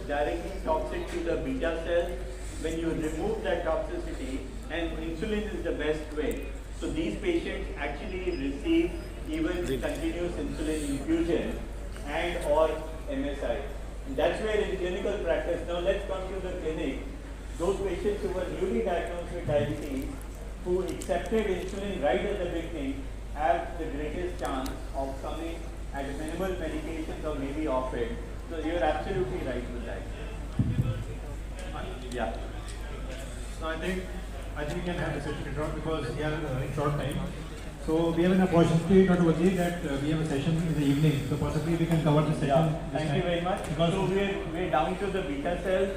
directly toxic to the beta cells. When you remove that toxicity, and insulin is the best way. So these patients actually receive even continuous insulin infusion and or MSI. And that's where in clinical practice, now let's come to the clinic, those patients who were newly diagnosed with diabetes, who accepted insulin right at the beginning, have the greatest chance of coming at minimal medications or maybe off it. So you're absolutely right with that. Yeah. So I think we can have the session later on because we are in short time. So we have an opportunity, Dr. Wazir, that we have a session in the evening. So possibly we can cover the session. Yeah. Thank you very much. So we're down to the beta cells.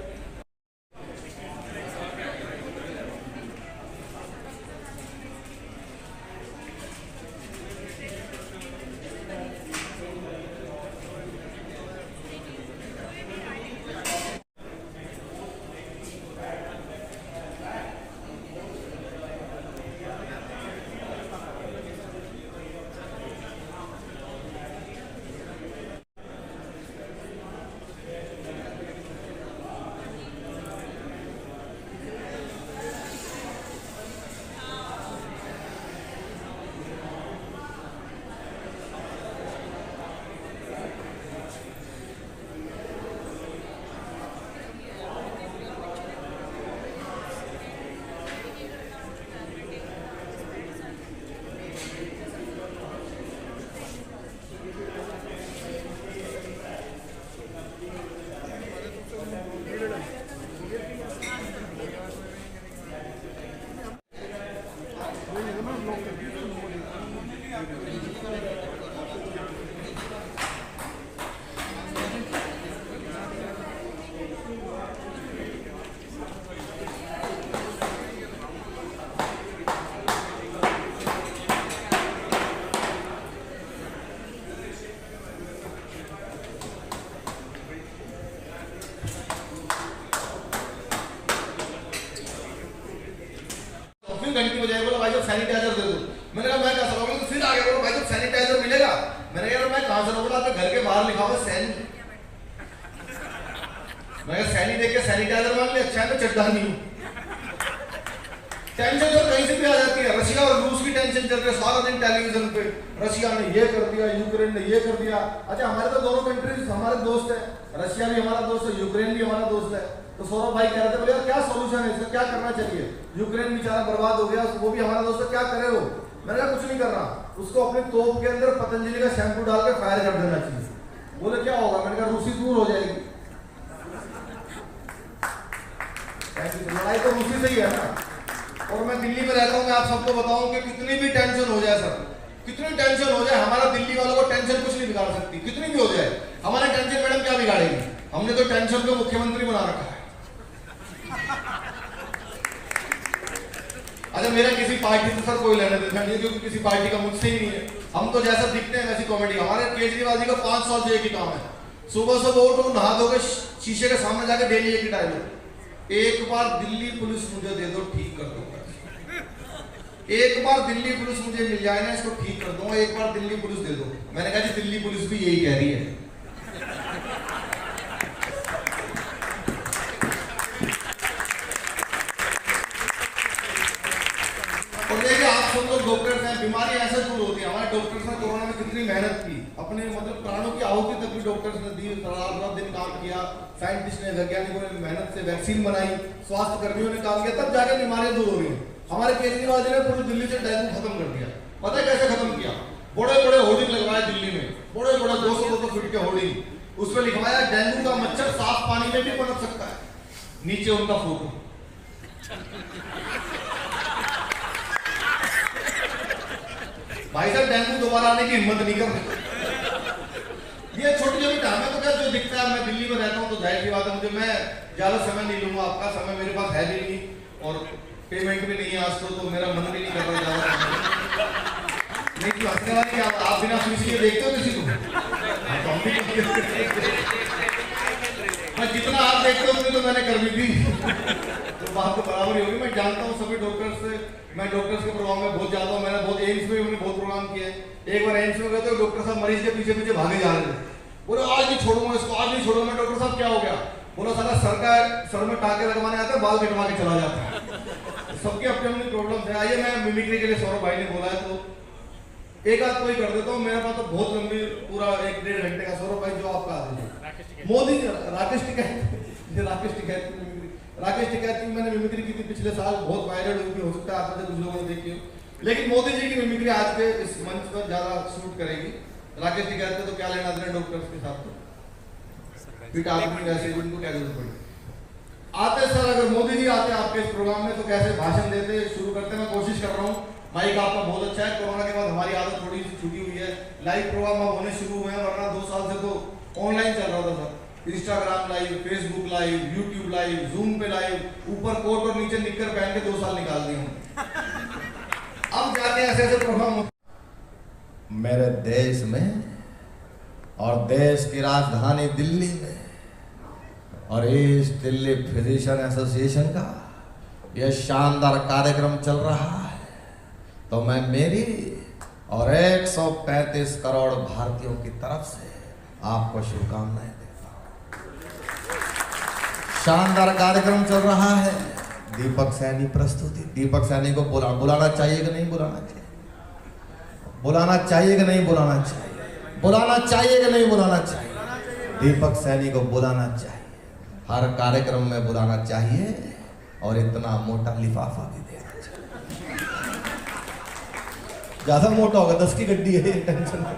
घंटी बजाए, बोला भाई साहब sanitiser दे दो। मैंने कहा मैं क्या सब तो फिर आगे बोला भाई साहब सैनिटाइजर मिलेगा। मैंने कहा मैं कहाँ से बोला आपके घर के बाहर लिखा हुआ सैनी। मैं सैनी देख के सैनिटाइजर मान लिया, अच्छा है मैं चड्ढा नहीं हूँ। टेंशन तो कहीं से भी आ जाती है। रशिया और रूस की टेंशन चल रही है सारा दिन टेलीविजन पे, रशिया ने ये कर दिया, यूक्रेन ने ये कर दिया। अच्छा हमारे तो दोनों कंट्रीज हमारे दोस्त है, रशिया भी हमारा दोस्त है, यूक्रेन भी हमारा दोस्त है। तो सौरभ भाई कह रहे थे बोले क्या सोल्यूशन है इसका, क्या करना चाहिए, यूक्रेन बेचारा बर्बाद हो गया, वो भी हमारा दोस्त है, क्या करे वो। मैंने कहा कुछ नहीं करना, उसको अपने तोप के अंदर पतंजलि का शैम्पू डाल के फायर कर देना चाहिए। बोले क्या होगा, मैंने कहा रूसी दूर हो जाएगी। लड़ाई तो रूसी से ही है ना। और मैं दिल्ली में रहता हूँ, मैं आप सबको बताऊं कि कितनी भी टेंशन हो जाए सर, कितनी टेंशन हो जाए, हमारा दिल्ली वालों को टेंशन कुछ नहीं बिगाड़ सकती, कितनी भी हो जाए। हमारा टेंशन मैडम क्या बिगाड़ेगी, हमने तो टेंशन को मुख्यमंत्री बना रखा है। अच्छा मेरा किसी पार्टी से सर कोई लेना देना नहीं है, क्योंकि किसी पार्टी का मुझसे ही नहीं है। हम तो जैसा दिखते हैं वैसी कॉमेडी। हमारे केजरीवाल जी का 5 साल से एक ही काम है, सुबह सुबह उठो नहा धो के शीशे के सामने जाके डेली एक ही डायलॉग, एक बार दिल्ली पुलिस मुझे दे दो ठीक कर दूंगा, एक बार दिल्ली पुलिस मुझे मिल जाए ना इसको ठीक कर दूंगा, एक बार दिल्ली पुलिस दे दो। मैंने कहा जी दिल्ली पुलिस भी यही कह रही है। और देखिए आप सब लोग डॉक्टर्स हैं, बीमारी ऐसे दूर होती है। हमारे डॉक्टर्स ने कोरोना में कितनी मेहनत की, अपने मतलब प्राणों की आहुति तक भी डॉक्टर्स ने दी, रात दिन काम किया, साइंटिस्ट ने, वैज्ञानिकों ने मेहनत से वैक्सीन बनाई, स्वास्थ्य कर्मियों ने काम किया, तब जाके बीमारियां दूर हो रही हैं। हमारे केजरीवाल जी ने पूरी दिल्ली से डेंगू खत्म कर दिया। पता है कैसे खत्म किया, बड़े बड़े होर्डिंग लगवाए दिल्ली में, बड़े बड़े 200 फीट के होर्डिंग, उस पर लिखवाया डेंगू का मच्छर साफ पानी में भी पनप सकता है, नीचे उनका फोटो। भाई साहब डेंगू दोबारा आने की हिम्मत नहीं कर सकते। ये छोटी छोटी हमें तो क्या जो दिखता है, मैं दिल्ली में रहता हूँ तो जाहिर सी बात है मुझे, मैं ज्यादा समय नहीं लूंगा, आपका समय मेरे पास है भी नहीं और पेमेंट भी नहीं है आज तो मेरा मन भी नहीं कर रहा ज्यादा। नहीं तो हंसने वाली आप बिना सुनी के देखते हो किसी को, मैं जितना आप देखते हो उतनी तो मैंने कर दी थी, तो बात तो बराबर ही होगी। मैं जानता हूँ सभी डॉक्टर्स से, मैं डॉक्टर्स के प्रोग्राम में बहुत जाता हूँ, मैंने बहुत एम्स में बहुत प्रोग्राम किए। एक बार एम्स में गए तो डॉक्टर साहब मरीज के पीछे पीछे भागे जा रहे थे, बोले आज नहीं छोड़ूंगा इसको, आज नहीं छोड़ूंगा। डॉक्टर साहब क्या हो गया, बोला साला सर में टाके लगवाने आता है, बाल कटवा के चला जाता है। सबके अपनी अपनी प्रॉब्लम है। आइए मैं मिमिक्री के लिए सौरभ भाई ने बोला है तो एक आध कोई कर देता हूँ। मेरे पास तो बहुत लंबी पूरा 1-1.5 घंटे का। सौरभ भाई जो आपका आदमी मोदी राकेश टिकैत की मैंने मिमिक्री की थी पिछले साल, बहुत वायरल हुई थी, हो सकता है आप में से कुछ लोगों ने देखी हो। लेकिन मोदी जी की मिमिक्री आज के इस मंच पर ज्यादा सूट करेगी। राकेश टिकैत का तो क्या लेना देना डॉक्टर्स के साथ, तो फिर आदमी वैसे उनको क्या जरूरत पड़ी। आते सर, अगर मोदी जी आते आपके इस प्रोग्राम में तो कैसे भाषण देते, शुरू करते। मैं कोशिश कर रहा हूँ, माइक आपका बहुत अच्छा है। कोरोना के बाद हमारी आदत थोड़ी सी छूटी हुई है, लाइव प्रोग्राम अब होने शुरू हुए हैं, वरना 2 साल से तो ऑनलाइन चल रहा था sir. Instagram live, Facebook live, YouTube live, zoom पे लाइव, ऊपर कोट और नीचे निक्कर पहन के 2 साल निकाल दिए हूँ। अब जाके ऐसे ऐसे प्रोग्राम मेरे देश में और देश की राजधानी दिल्ली में और ईस्ट दिल्ली फिजिशियन एसोसिएशन का यह शानदार कार्यक्रम चल रहा है, तो मैं मेरी और 135 करोड़ भारतीयों की तरफ से आपको शुभकामनाएं देता हूं। शानदार कार्यक्रम चल रहा है। दीपक सैनी प्रस्तुति। दीपक सैनी को बुलाना चाहिए कि नहीं बुलाना चाहिए? बुलाना चाहिए कि नहीं बुलाना चाहिए? बुलाना चाहिए कि नहीं बुलाना चाहिए? दीपक सैनी को बुलाना चाहिए, हर कार्यक्रम में बुलाना चाहिए और इतना मोटा लिफाफा भी देना चाहिए। ज्यादा मोटा होगा, 10 की गड्डी है, टेंशन नहीं।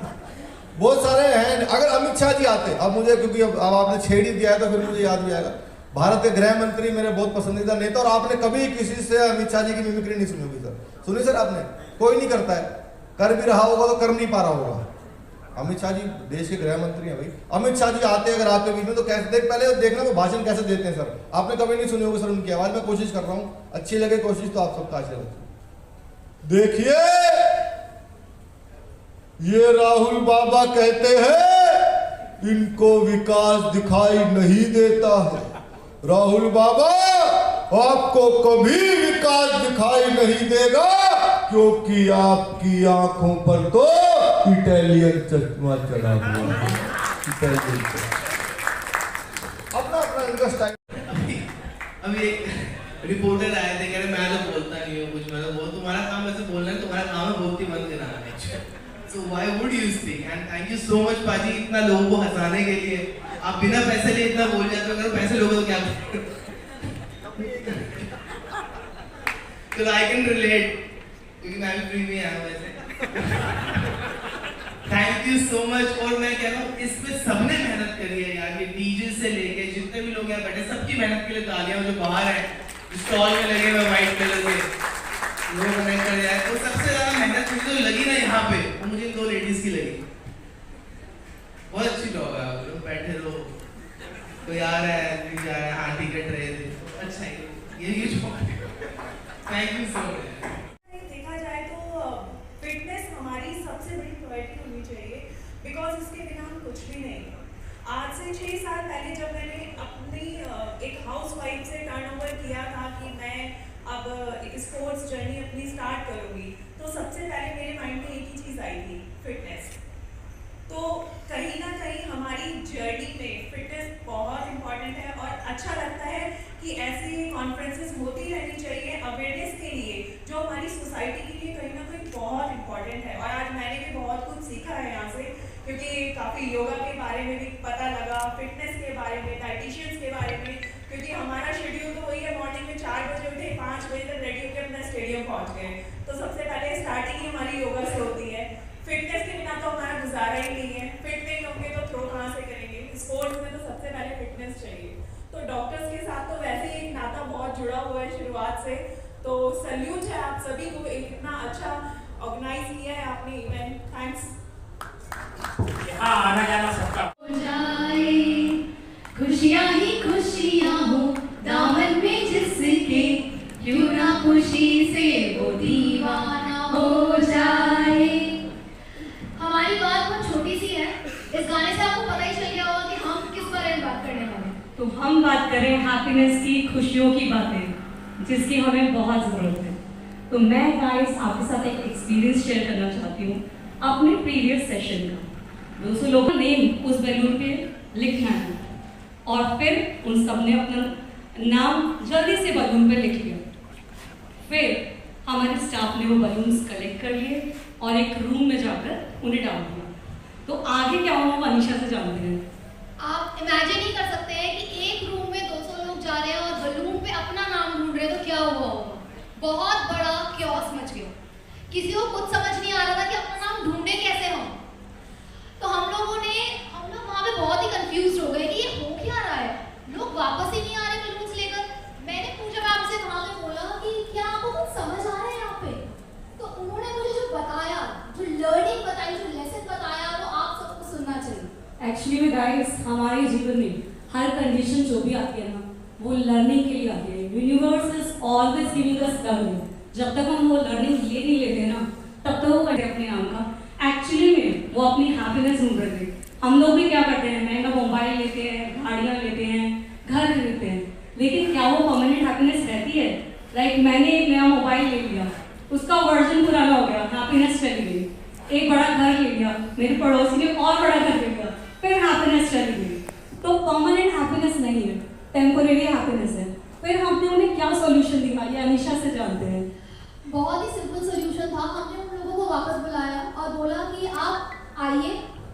बहुत सारे हैं। अगर अमित शाह जी आते, अब मुझे क्योंकि अब आपने छेड़ ही दिया है तो फिर मुझे याद भी आएगा, भारत के गृह मंत्री मेरे बहुत पसंदीदा नेता, और आपने कभी किसी से अमित शाह जी की मिमिक्री नहीं सुनी होगी सर। सुनी सर आपने? कोई नहीं करता है, कर भी रहा होगा तो कर नहीं पा रहा होगा। अमित शाह जी देश के गृह मंत्री हैं भाई। अमित शाह जी आते अगर आपके बीच में तो कैसे देख, पहले देखना वो भाषण कैसे देते हैं सर। आपने कभी नहीं सुने होगे सर उनकी आवाज। मैं कोशिश कर रहा हूँ, अच्छी लगे कोशिश तो आप सबका अच्छा लगे। देखिए, ये राहुल बाबा कहते हैं इनको विकास दिखाई नहीं देता है। राहुल बाबा, आपको कभी विकास दिखाई नहीं देगा क्योंकि आपकी आंखों पर तो इटालियन चश्मा चढ़ा हुआ है। अपना इनका स्टाइल। अभी एक रिपोर्टर आए थे, कह रहे मैं तो बोलता नहीं हूँ कुछ, मैं तो बोल, तुम्हारा काम ऐसे बोलना है, तुम्हारा काम है बोलती बंद कराना। So why would you speak? And thank you so much पाजी, इतना लोगों को हंसाने के लिए। आप बिना पैसे लिए इतना बोल जाते हो, अगर पैसे लोगे तो क्या करोगे? So I can relate, क्योंकि मैं भी फ्री में आया हूँ वैसे। Thank you so much। और मैं कह रहा हूँ इसमें सबने मेहनत करी है यार, ये डीजे से लेके जितने भी लोग यहाँ बैठे, सबकी मेहनत के लिए तालियां। जो बाहर है स्टॉल में लगे हुए व्हाइट कलर के लोग कनेक्ट कर जाए, और सबसे ज्यादा मेहनत मुझे तो लगी ना यहाँ पे, वो मुझे 2 लेडीज की लगी। बहुत अच्छी लोग है, आप लोग बैठे रहो, कोई आ रहा है नहीं जा रहा है, हाँ टिकट रहे थे, अच्छा है ये थैंक यू सो मच। देखा जाए तो फिटनेस हमारी सबसे बड़ी प्रायोरिटी होनी चाहिए, बिकॉज इसके बिना हम कुछ भी नहीं। आज से 6 साल पहले जब मैंने अपनी एक हाउसवाइफ से टर्नओवर किया था कि मैं अब एक स्पोर्ट्स जर्नी अपनी स्टार्ट करूँगी, तो सबसे पहले मेरे माइंड में एक ही चीज़ आई थी, फिटनेस। तो कहीं ना कहीं हमारी जर्नी में फिटनेस बहुत इम्पॉर्टेंट है, और अच्छा लगता है कि ऐसी कॉन्फ्रेंसेस होती रहनी चाहिए अवेयरनेस के लिए, जो हमारी सोसाइटी के लिए कहीं ना कहीं बहुत इम्पॉर्टेंट है। और आज मैंने भी बहुत कुछ सीखा है यहाँ से, क्योंकि काफ़ी योगा के बारे में भी पता लगा, फिटनेस के बारे में, डाइटिशियंस के बारे में, क्योंकि हमारा शेड्यूल तो वही है, मॉर्निंग में 4 बजे उठे, 5 बजे तक रेडी होकर अपना स्टेडियम पहुँच गए। तो सबसे पहले स्टार्टिंग ही हमारी योगा से होती है। फिटनेस के बिना तो हमारा गुजारा ही नहीं है, फिट नहीं होंगे तो थ्रो कहाँ से करेंगे। स्पोर्ट्स में तो सबसे पहले फिटनेस चाहिए। तो डॉक्टर्स के साथ तो वैसे ही एक नाता बहुत जुड़ा हुआ है शुरुआत से, तो सल्यूट है आप सभी को, एक इतना अच्छा ऑर्गेनाइज किया है आपने इवेंट, थैंक्स। आना जाना सबका खुशियाँ ही खुशियाँ हो दामन में जिसके, क्यों ना खुशी से वो दीवाना हो जाए। हमारी बात बहुत छोटी सी है, इस गाने से आपको पता ही चल गया होगा कि हम किस बारे में बात करने वाले हैं। तो हम बात करें हैप्पीनेस की, खुशियों की बातें, जिसकी हमें बहुत ज़रूरत है। तो मैं गाइस आपके साथ एक एक्सपीरियंस शेयर करना चाहती हूँ अपने प्रीवियस सेशन का। 200 लोगों का नेम उस बैलून पे लिखना है और फिर उन सब ने अपना नाम जल्दी से बलून पे लिख लिया। फिर हमारे स्टाफ ने वो बलून्स कलेक्ट कर लिए और एक रूम में जाकर उन्हें डाल दिया। तो आगे क्या हुआ वो अनीशा से जानते हैं। आप इमेजिन नहीं कर सकते हैं कि एक रूम में 200 लोग जा रहे हैं और बलून पे अपना नाम ढूंढ रहे हैं, तो क्या हुआ होगा। बहुत बड़ा क्योस मच गया, किसी को कुछ समझ नहीं आ रहा था कि अपना नाम ढूंढे कैसे हम। तो हम लोग वहाँ पे बहुत ही कंफ्यूज हो गए कि ये हो क्या रहा है, लोग वापस ही नहीं आ रहे बलून्स लेकर। मैंने पूछा मैम से, वहाँ पे बोला कि क्या आपको कुछ समझ आ रहा है यहाँ पे। तो उन्होंने मुझे जो बताया, जो लर्निंग बताई, जो लेसन बताया, वो आप सबको सुनना चाहिए। एक्चुअली में गाइस, हमारे जीवन में हर कंडीशन जो भी आती है ना, वो लर्निंग के लिए आती है। Universe is always giving us learning. जब तक हम वो लर्निंग ले नहीं लेते ना, तब तक वो करते अपने नाम का। एक्चुअली में वो अपनी हैप्पीनेस ढूंढ रहे थे। हम लोग भी क्या करते हैं, महंगा मोबाइल लेते हैं, गाड़ियाँ लेते हैं, घर खरीदते हैं, लेकिन क्या वो परमानेंट हैप्पीनेस रहती है? लाइक मैंने एक नया मोबाइल ले लिया, उसका वर्जन पुराना हो गया, हैप्पीनेस चली गई। एक बड़ा घर ले लिया, मेरे पड़ोसी ने और बड़ा घर ले लिया, फिर हैप्पीनेस चली गई। तो परमानेंट हैप्पीनेस नहीं है, टेम्पोरेरी हैप्पीनेस है। फिर हमने उन्हें क्या सॉल्यूशन दिया, ये अनीशा से जानते हैं। बहुत ही सिंपल सॉल्यूशन था। हमने उन लोगों को वापस बुलाया और बोला कि आप आइए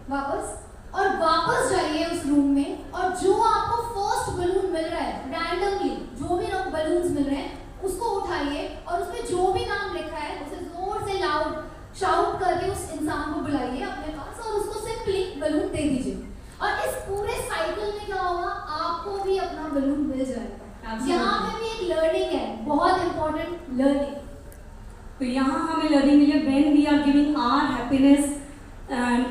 वापस और वापस जाइए उस रूम में, और जो आपको फर्स्ट बलून मिल रहा है, रैंडमली जो भी बलून्स मिल रहे हैं, उसको उठाइए और उसमें जो भी नाम लिखा है उसे जोर से लाउड शाउट करके उस इंसान को बुलाइए अपने पास और उसको सिंपली बलून दे दीजिए। और इस पूरे साइकिल में क्या होगा, आपको भी अपना बलून मिल जाएगा। यहाँ पे भी एक लर्निंग है, बहुत इंपॉर्टेंट लर्निंग। तो यहाँ हमें लर्निंग मिली, when we are giving our happiness and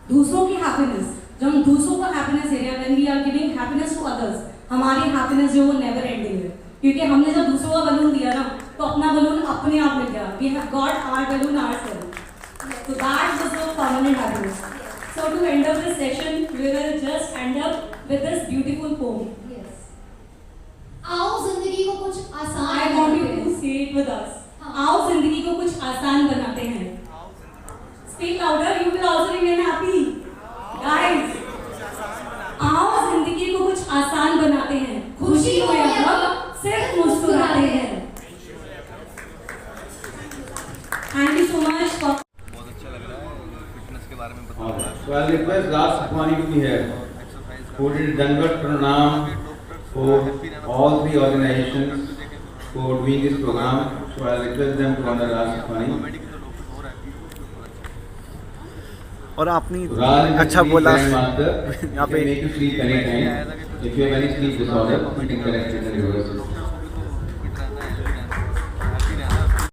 दूसरों की हैप्पीनेस, जब हम दूसरों को हैप्पीनेस दे रहे हैं, when we are giving happiness to others, हमारी हैप्पीनेस जो वो नेवर एंडिंग है। क्योंकि हमने जब दूसरों का बलून दिया ना, तो अपना बलून अपने आप मिल गया। We have got our balloon ourselves. So that was the permanent happiness. So to end up this session, we will just end up with this beautiful poem. Yes. आओ जिंदगी को कुछ आसान I want you to say it with us. आओ जिंदगी को कुछ आसान बनाते हैं। Speak louder, you will also remain happy. Guys, आओ जिंदगी को कुछ आसान बनाते हैं, खुशी हो या गम सिर्फ मुस्कुराते हैं। Thank you so much for So I'll request Raj Sakhwani to be here, who did Dandavat Pranam for all three organizations for doing this program. So I'll request them to honor Raj Sakhwani. और आपने Raj अच्छा बोला यहाँ पे make you sleep anytime. If you have any sleep disorder, you can correct it and reverse it.